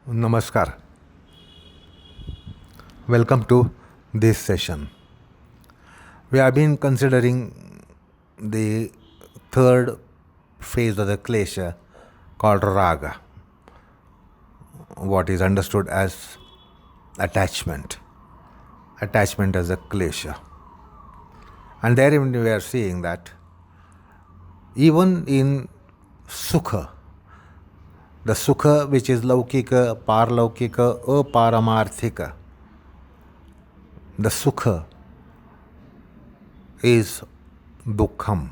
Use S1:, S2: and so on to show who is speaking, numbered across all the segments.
S1: Namaskar. Welcome to this session. We have been considering the third phase of the klesha called Raga, what is understood as attachment. Attachment as a klesha. And therein we are seeing that even in Sukha, the Sukha which is Laukika, Parlaukika, Aparamarthika, the Sukha is dukkham.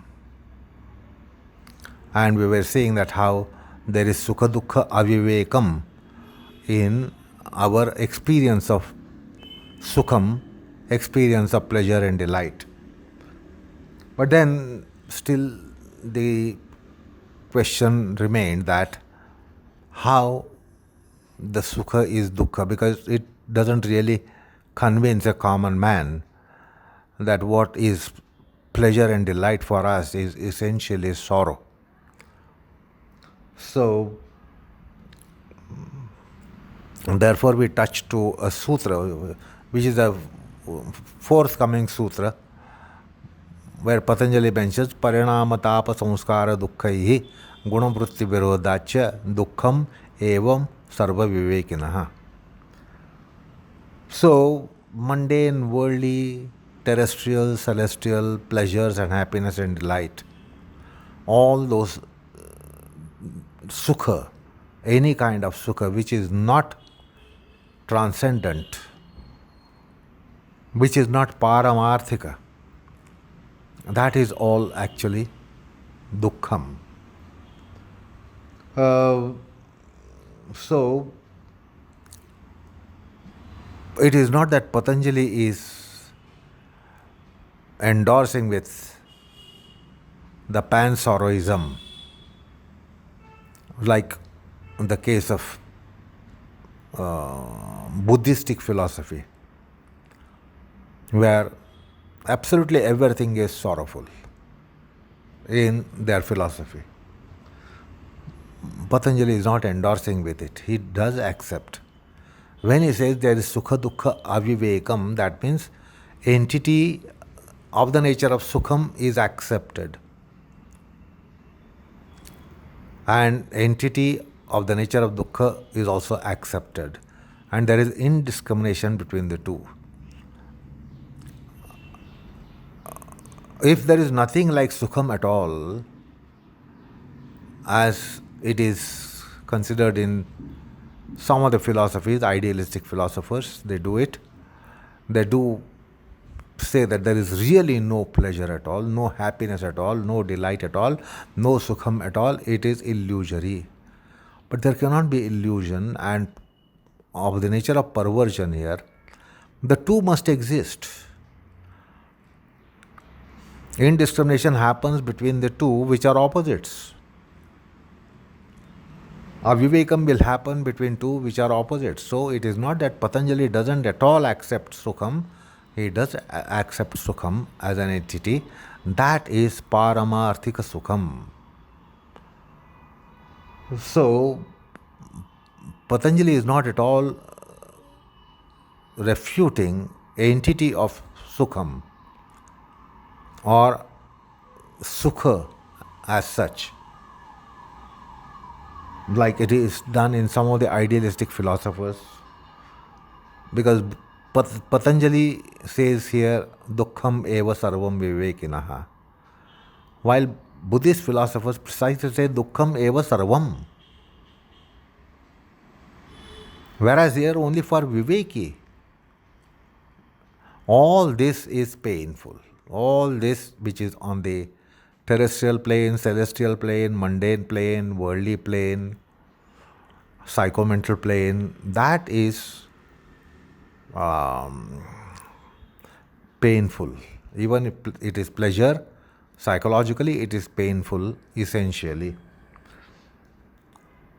S1: And we were saying that how there is Sukha Dukkha Avivekam in our experience of Sukham, experience of pleasure and delight. But then still the question remained that how the Sukha is Dukkha, because it doesn't really convince a common man that what is pleasure and delight for us is essentially sorrow. So, therefore, we touch to a sutra, which is a forthcoming sutra, where Patanjali mentions Parinama Tapa Samskara Dukkhaihi Gunamvritti Virodhacha Dukkham Evam Sarva Vivekinaha. So, mundane, worldly, terrestrial, celestial pleasures and happiness and delight, all those sukha, any kind of sukha which is not transcendent, which is not paramarthika, that is all actually dukkham. So, it is not that Patanjali is endorsing with the pan-sorrowism, like in the case of Buddhistic philosophy, where absolutely everything is sorrowful in their philosophy. Patanjali is not endorsing with it. He does accept. When he says there is Sukha Dukkha Avivekam, that means entity of the nature of Sukham is accepted, and entity of the nature of Dukkha is also accepted, and there is indiscrimination between the two. If there is nothing like Sukham at all, as it is considered in some of the philosophies, idealistic philosophers, they do it. They do say that there is really no pleasure at all, no happiness at all, no delight at all, no sukham at all. It is illusory. But there cannot be illusion, and of the nature of perversion here, the two must exist. Indiscrimination happens between the two which are opposites. Avivekam will happen between two which are opposites. So it is not that Patanjali doesn't at all accept Sukham. He does accept Sukham as an entity. That is Parama rthika Sukham. So Patanjali is not at all refuting entity of Sukham or Sukha as such, like it is done in some of the idealistic philosophers, because Patanjali says here dukkham eva sarvam vivekinaha, while Buddhist philosophers precisely say dukkham eva sarvam, whereas here only for viveki. All this is painful. All this which is on the terrestrial plane, celestial plane, mundane plane, worldly plane, psychomental plane, that is painful. Even if it is pleasure, psychologically it is painful essentially.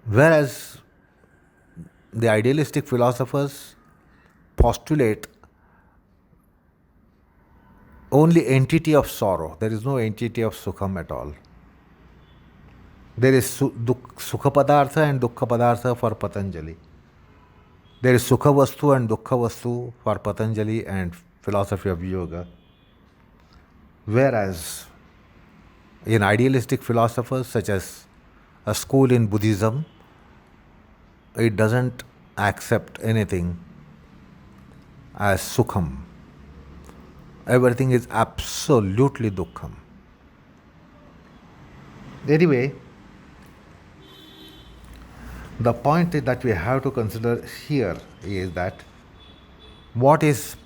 S1: Whereas the idealistic philosophers postulate only entity of sorrow. There is no entity of sukham at all. There is Sukha Padartha and Dukkha Padartha for Patanjali. There is Sukha Vastu and Dukkha Vastu for Patanjali and philosophy of yoga. Whereas in idealistic philosophers, such as a school in Buddhism, it doesn't accept anything as Sukham. Everything is absolutely Dukkham. Anyway, the point that we have to consider here is that what is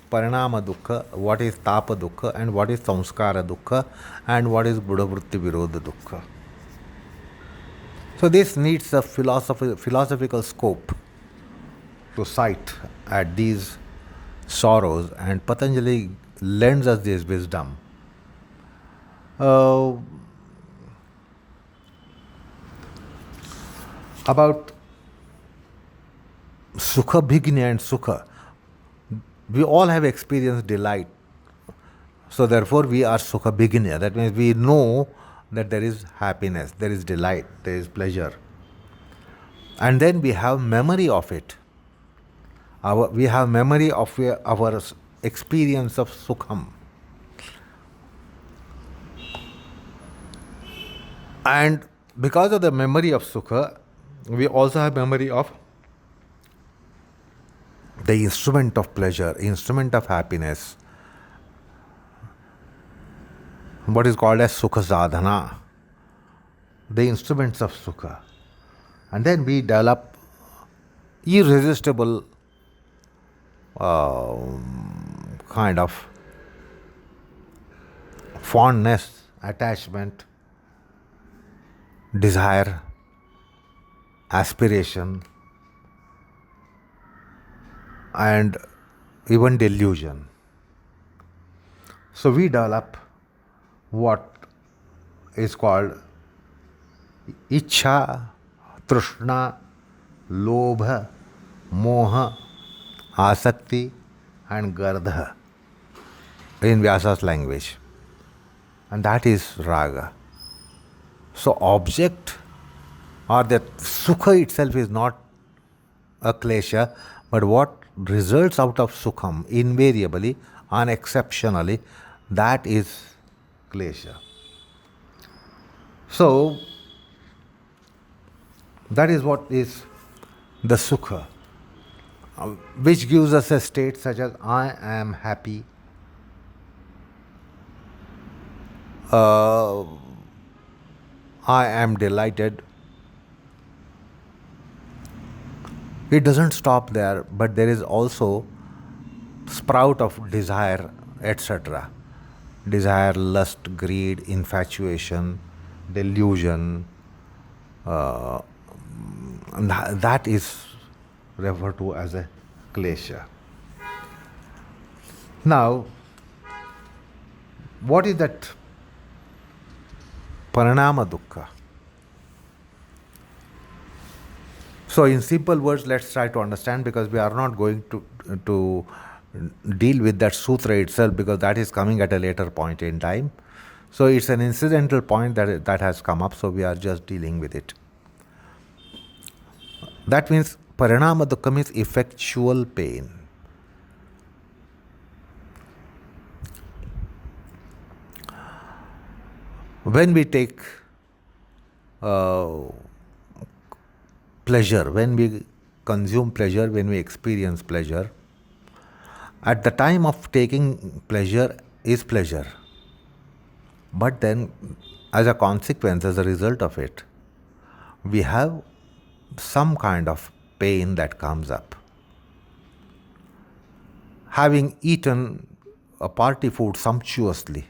S1: Parinama Dukkha, what is Tapa Dukkha, and what is Samskara Dukkha, and what is Buddha Vritti Virodha Dukkha. So this needs a philosophical scope to sight at these sorrows, and Patanjali lends us this wisdom. About Sukha Bhignya and Sukha, we all have experienced delight. So therefore we are Sukha Bhignya. That means we know that there is happiness, there is delight, there is pleasure. And then we have memory of it. We have memory of our experience of Sukham. And because of the memory of Sukha, we also have memory of the instrument of pleasure, instrument of happiness, what is called as Sukha Sadhana, the instruments of Sukha. And then we develop irresistible kind of fondness, attachment, desire, aspiration, and even delusion. So we develop what is called Ichha, Trishna, Lobha, Moha, Asakti, and Gardha in Vyasa's language. And that is Raga. So object or that Sukha itself is not a klesha, but what results out of Sukham invariably, unexceptionally, that is klesha. So that is what is the Sukha, which gives us a state such as I am happy, I am delighted. It doesn't stop there, but there is also sprout of desire, etc. Desire, lust, greed, infatuation, delusion. That is referred to as a klesha. Now, what is that Parinama Dukkha? So in simple words, let's try to understand, because we are not going to deal with that sutra itself, because that is coming at a later point in time. So it's an incidental point that has come up, so we are just dealing with it. That means Parinama Dukkha means effectual pain. When we take pleasure, when we consume pleasure, when we experience pleasure, at the time of taking pleasure is pleasure. But then, as a consequence, as a result of it, we have some kind of pain that comes up. Having eaten a party food sumptuously,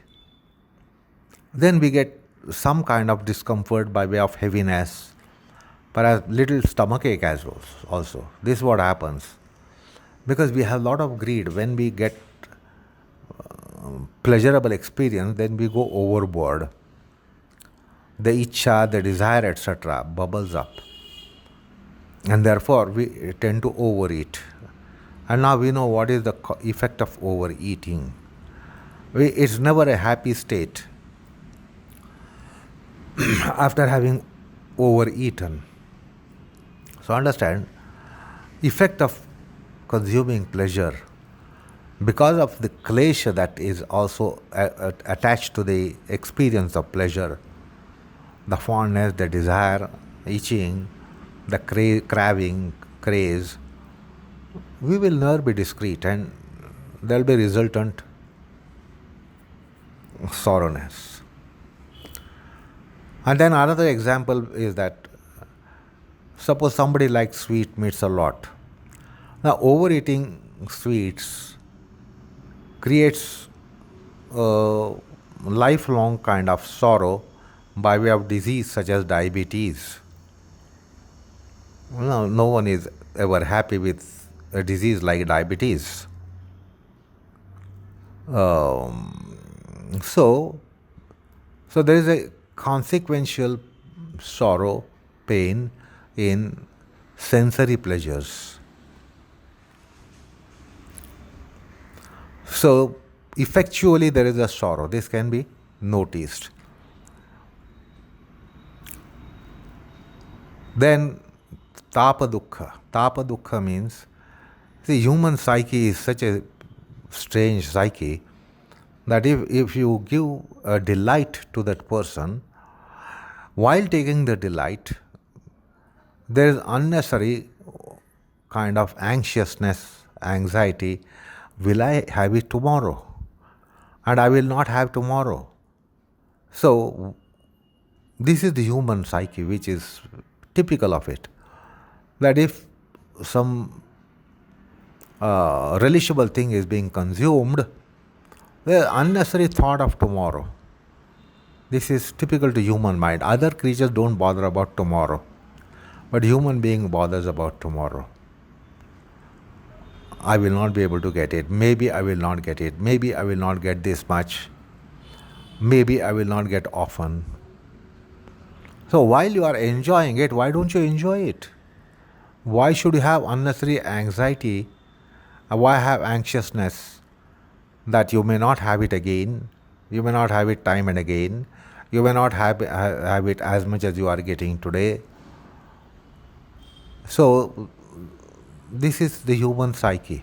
S1: then we get some kind of discomfort by way of heaviness, perhaps little stomachache as well also. This is what happens. Because we have a lot of greed. When we get pleasurable experience, then we go overboard. The ichha, the desire, etc. bubbles up. And therefore, we tend to overeat. And now we know what is the effect of overeating. It's never a happy state after having overeaten. So understand, effect of consuming pleasure, because of the klesha that is also attached to the experience of pleasure, the fondness, the desire, itching, the craving, craze, we will never be discreet and there will be resultant sorrowness. And then another example is that suppose somebody likes sweet meats a lot. Now, overeating sweets creates a lifelong kind of sorrow by way of disease such as diabetes. No one is ever happy with a disease like diabetes. So there is a consequential sorrow, pain in sensory pleasures. So effectually there is a sorrow. This can be noticed. Then tapa dukkha. Tapa dukkha means, see, human psyche is such a strange psyche that if you give a delight to that person, while taking the delight, there is unnecessary kind of anxiousness, anxiety. Will I have it tomorrow? And I will not have tomorrow. So this is the human psyche, which is typical of it. That if some relishable thing is being consumed, the unnecessary thought of tomorrow. This is typical to human mind. Other creatures don't bother about tomorrow, but human being bothers about tomorrow. I will not be able to get it. Maybe I will not get it. Maybe I will not get this much. Maybe I will not get often. So while you are enjoying it, why don't you enjoy it? Why should you have unnecessary anxiety? Why have anxiousness that you may not have it again? You may not have it time and again. You may not have it as much as you are getting today. So this is the human psyche.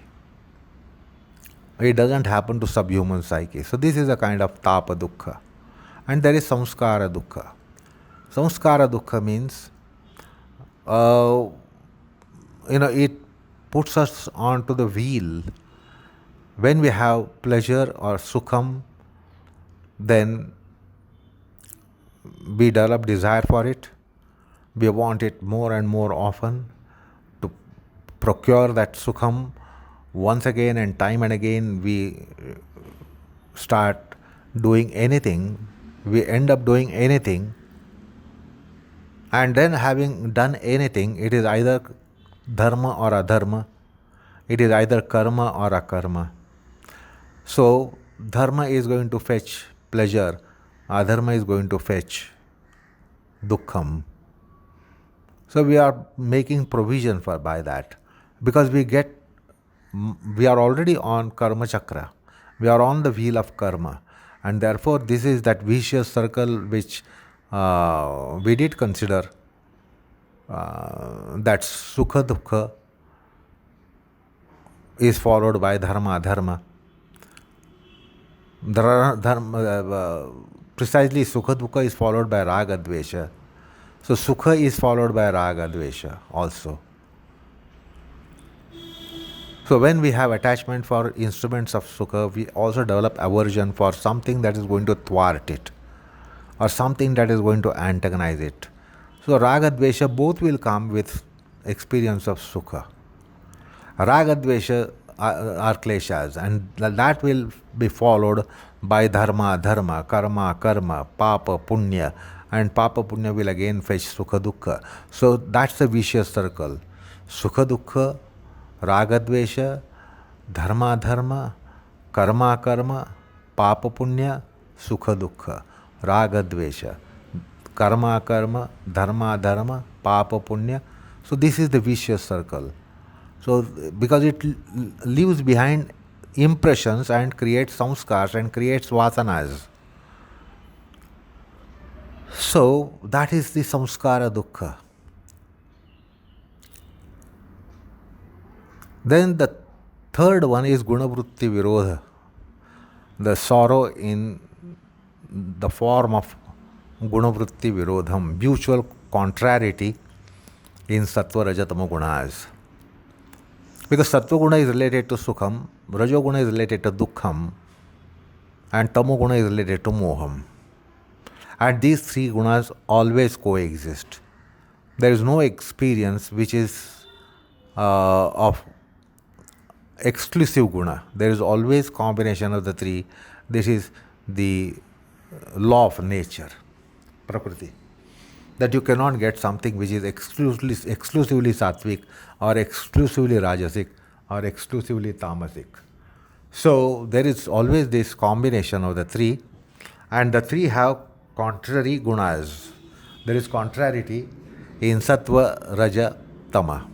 S1: It doesn't happen to subhuman psyche. So this is a kind of tapa dukkha. And there is samskara dukkha. Samskara dukkha means, it puts us onto the wheel. When we have pleasure or sukham, then we develop desire for it. We want it more and more often. To procure that sukham once again and time and again, we start doing anything. We end up doing anything. And then having done anything, it is either dharma or adharma. It is either karma or akarma. So dharma is going to fetch pleasure. Adharma is going to fetch dukkham. So we are making provision for by that, because we are already on karma chakra. We are on the wheel of karma, and therefore this is that vicious circle which we did consider, that sukha dukkha is followed by dharma-adharma. Precisely sukha dukkha is followed by raga dvesha. So sukha is followed by raga dvesha also. So when we have attachment for instruments of sukha, we also develop aversion for something that is going to thwart it, or something that is going to antagonize it. So raga dvesha both will come with experience of sukha. Raga dvesha are kleshas, and that will be followed by dharma-adharma, karma-akarma, papa, punya, and papa punya will again fetch sukha dukkha. So that's the vicious circle. Sukha dukkha, raga dvesha, dharma-adharma, karma-akarma, papa punya, sukha dukkha, raga dvesha, karma-akarma, dharma-adharma, papa punya. So this is the vicious circle. So because it leaves behind impressions and creates samskars and creates vasanas. So that is the samskara dukkha. Then the third one is gunavrutti virodha, the sorrow in the form of gunavrutti virodham, mutual contrariety in Sattva-Rajo-Tamo gunas. Because Sattva guna is related to Sukham, Rajo guna is related to Dukkham, and Tamo guna is related to Moham. And these three gunas always coexist. There is no experience which is of exclusive guna. There is always combination of the three. This is the law of nature, Prakriti. That you cannot get something which is exclusively sattvic or exclusively rajasic or exclusively tamasic. So there is always this combination of the three, and the three have contrary gunas. There is contrariety in sattva, raja, tama.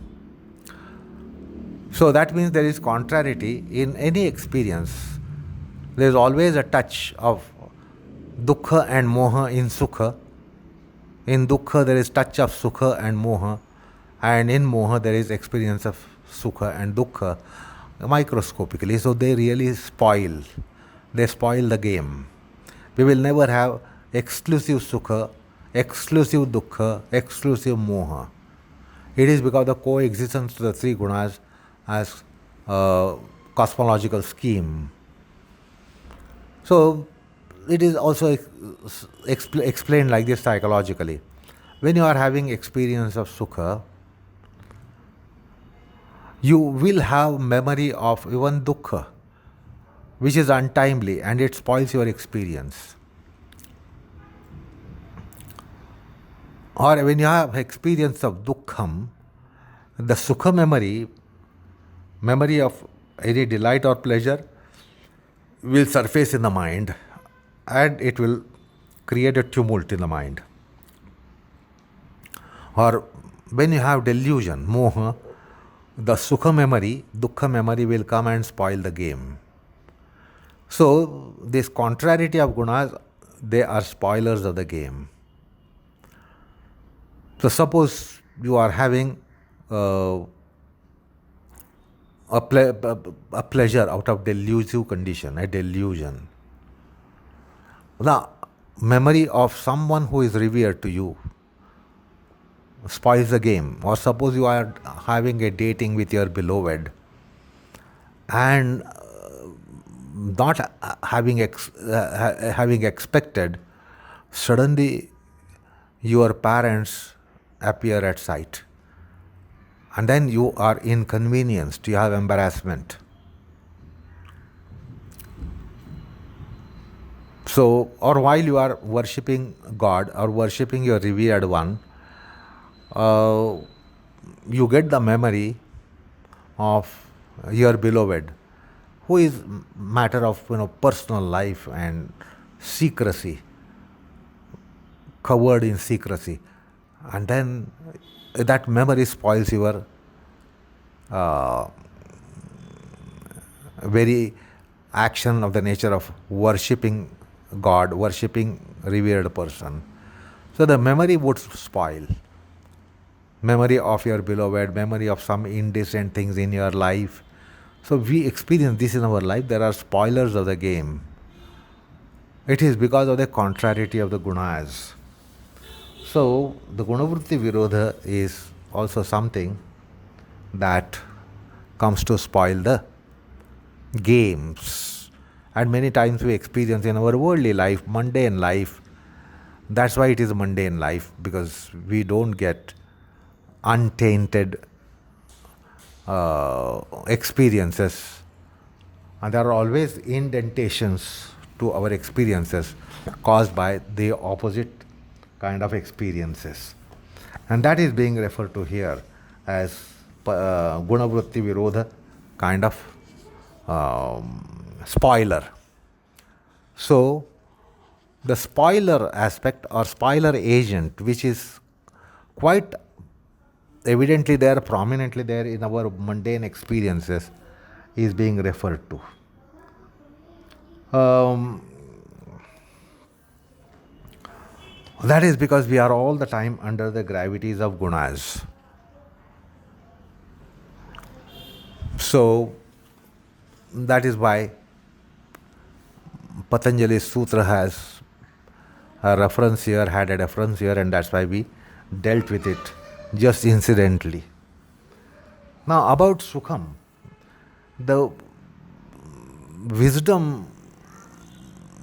S1: So that means there is contrariety in any experience. There is always a touch of dukkha and moha in sukha. In dukkha there is touch of sukha and moha, and in moha there is experience of sukha and dukkha microscopically. So they really spoil. They spoil the game. We will never have exclusive sukha, exclusive dukkha, exclusive moha. It is because of the coexistence of the three gunas as a cosmological scheme. So it is also explained like this psychologically. When you are having experience of sukha, you will have memory of even dukkha, which is untimely, and it spoils your experience. Or when you have experience of dukkham, the sukha memory of any delight or pleasure, will surface in the mind, and it will create a tumult in the mind. Or when you have delusion, moha, the sukha memory, dukkha memory will come and spoil the game. So this contrariety of gunas, they are spoilers of the game. So suppose you are having a pleasure out of delusive condition, a delusion. The memory of someone who is revered to you spoils the game. Or suppose you are having a dating with your beloved, and not having expected, suddenly your parents appear at sight, and then you are inconvenienced, you have embarrassment. So, or while you are worshipping God or worshipping your revered one, you get the memory of your beloved, who is matter of personal life and secrecy, covered in secrecy, and then that memory spoils your very action of the nature of worshipping God, worshipping revered person. So the memory would spoil. Memory of your beloved, memory of some indecent things in your life. So we experience this in our life. There are spoilers of the game. It is because of the contrariety of the gunas. So the gunavrutti virodha is also something that comes to spoil the games. And many times we experience in our worldly life, mundane life. That's why it is mundane life, because we don't get untainted experiences, and there are always indentations to our experiences caused by the opposite kind of experiences, and that is being referred to here as gunavrutti virodha, kind of spoiler. So the spoiler aspect or spoiler agent, which is quite evidently there, prominently there in our mundane experiences, is being referred to. That is because we are all the time under the gravities of gunas. So that is why Patanjali's sutra has a reference here, had a reference here, and that's why we dealt with it just incidentally. Now, about Sukham, the wisdom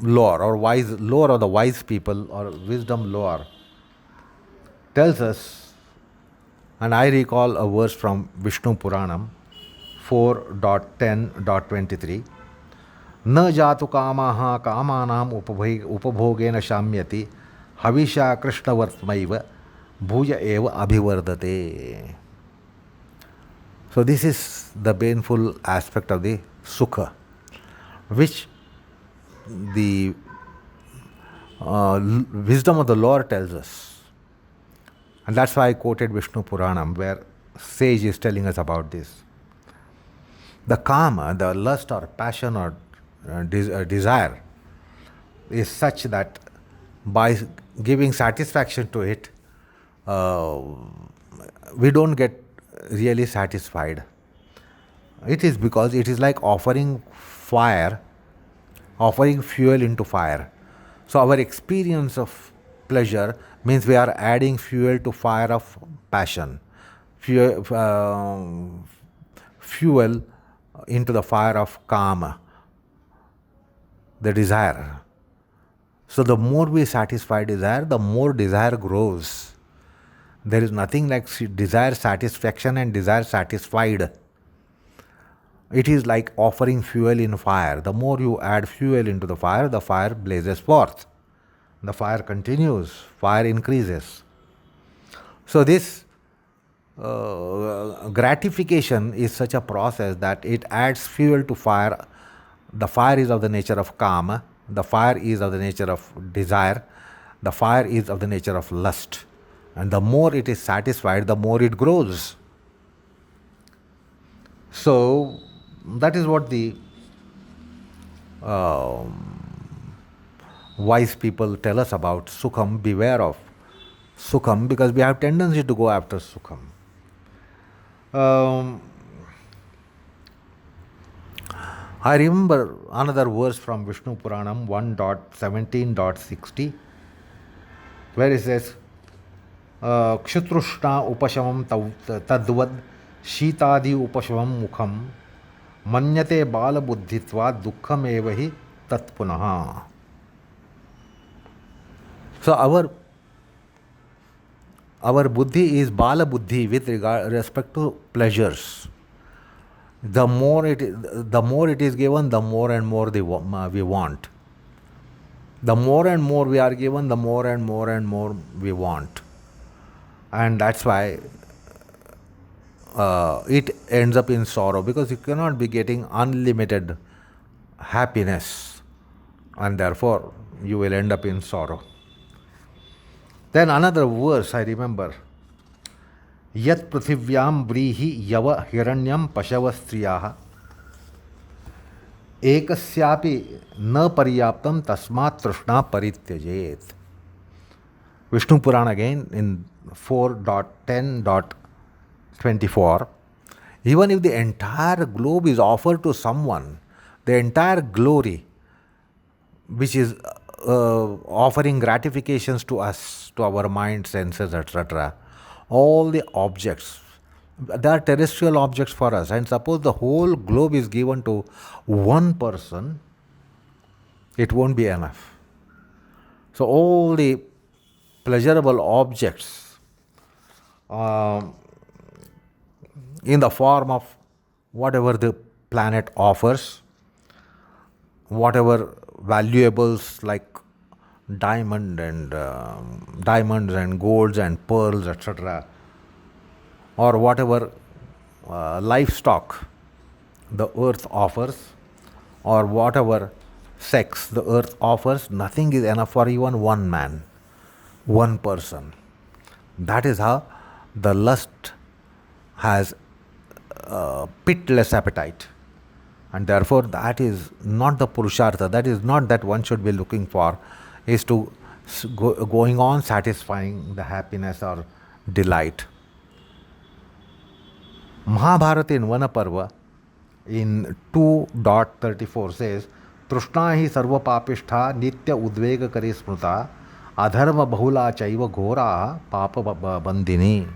S1: lore or wise lore of the wise people or wisdom lore tells us, and I recall a verse from Vishnu Puranam 4.10.23, न जातु कामाः कामानाम् उपभोगेन शाम्यति हविषा कृष्णवर्त्मैव भूय एव अभिवर्धते. So this is the painful aspect of the sukha, which the wisdom of the Lord tells us. And that's why I quoted Vishnu Puranam, where sage is telling us about this. The kama, the lust or passion or desire, is such that by giving satisfaction to it, we don't get really satisfied. It is because it is like offering fire, offering fuel into fire. So our experience of pleasure means we are adding fuel to fire of passion, fuel into the fire of kama, the desire. So the more we satisfy desire, the more desire grows. There is nothing like desire satisfaction and desire satisfied. It is like offering fuel in fire. The more you add fuel into the fire blazes forth. The fire continues, fire increases. So this gratification is such a process that it adds fuel to fire. The fire is of the nature of kama, the fire is of the nature of desire, the fire is of the nature of lust. And the more it is satisfied, the more it grows. So that is what the wise people tell us about Sukham. Beware of Sukham, because we have tendency to go after Sukham. I remember another verse from Vishnu Puranam 1.17.60, where it says, Kshutrushna upashamam tadvad shitadi upashamam mukham manyate bala buddhitva dukkham evahi tatpunaha. So our buddhi is bala buddhi with respect to pleasures. The more it is given, the more and more we want. The more and more we are given, the more and more we want. And that's why it ends up in sorrow, because you cannot be getting unlimited happiness, and therefore you will end up in sorrow. Then another verse I remember, Yat prithivyam vrihi yava hiranyam pashava striyaha ekasyapi na paryaptam tasmat trishna parityajet. Vishnu Purana again in 4.10.24. Even if the entire globe is offered to someone, the entire glory, which is offering gratifications to us, to our mind, senses, etc., all the objects, they are terrestrial objects for us, and suppose the whole globe is given to one person, it won't be enough. So all the pleasurable objects in the form of whatever the planet offers, whatever valuables like diamonds and golds and pearls, etc., or whatever livestock the earth offers, or whatever sex the earth offers, nothing is enough for even one man, one person. That is how the lust has pitiless appetite. And therefore that is not the purushartha, that is not that one should be looking for, is to going on satisfying the happiness or delight. Mahabharata in Vanaparva in 2.34 says, Trishna hi sarva papishtha nitya udvega kari smruta adharma bahula chaiva ghora papa bandini.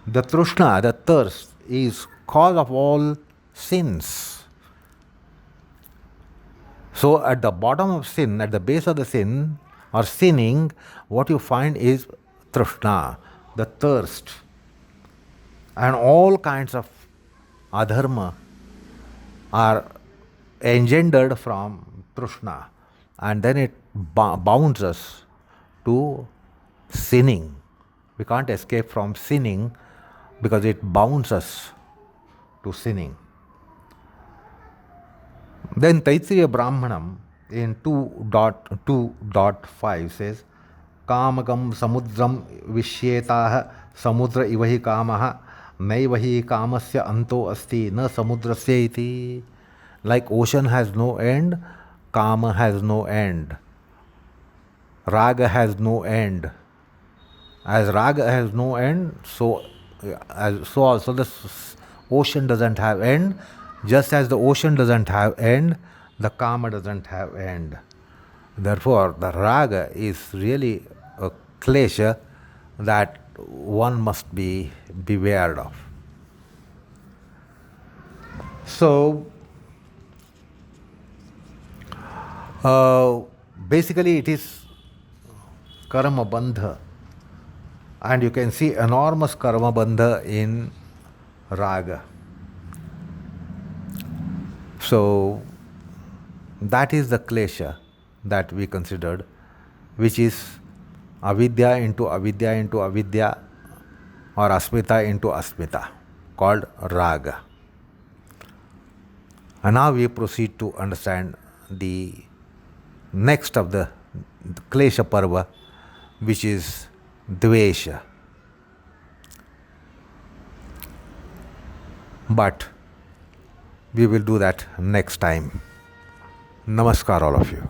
S1: The Trishna, the thirst, is cause of all sins. So at the bottom of sin, at the base of the sin or sinning, what you find is Trishna, the thirst. And all kinds of adharma are engendered from Trishna, and then it bounds us to sinning. We can't escape from sinning because it bounds us to sinning. Then Taittiriya Brahmanam in 2.2.5 says, Kamakam samudram vishyetah samudra ivahi kamaha naivahi kamasya anto asti na samudrasya iti. Like ocean has no end, Kama has no end. Raga has no end. As Raga has no end, so also the ocean doesn't have end. Just as the ocean doesn't have end, the Kama doesn't have end. Therefore, the Raga is really a klesha that one must be beware of. So, basically it is karma bandha, and you can see enormous karma bandha in Raga. So that is the klesha that we considered, which is avidya into avidya into avidya, or asmita into asmita, called Raga. And now we proceed to understand the next of the klesha parva, which is dvesha. But we will do that next time. Namaskar, all of you.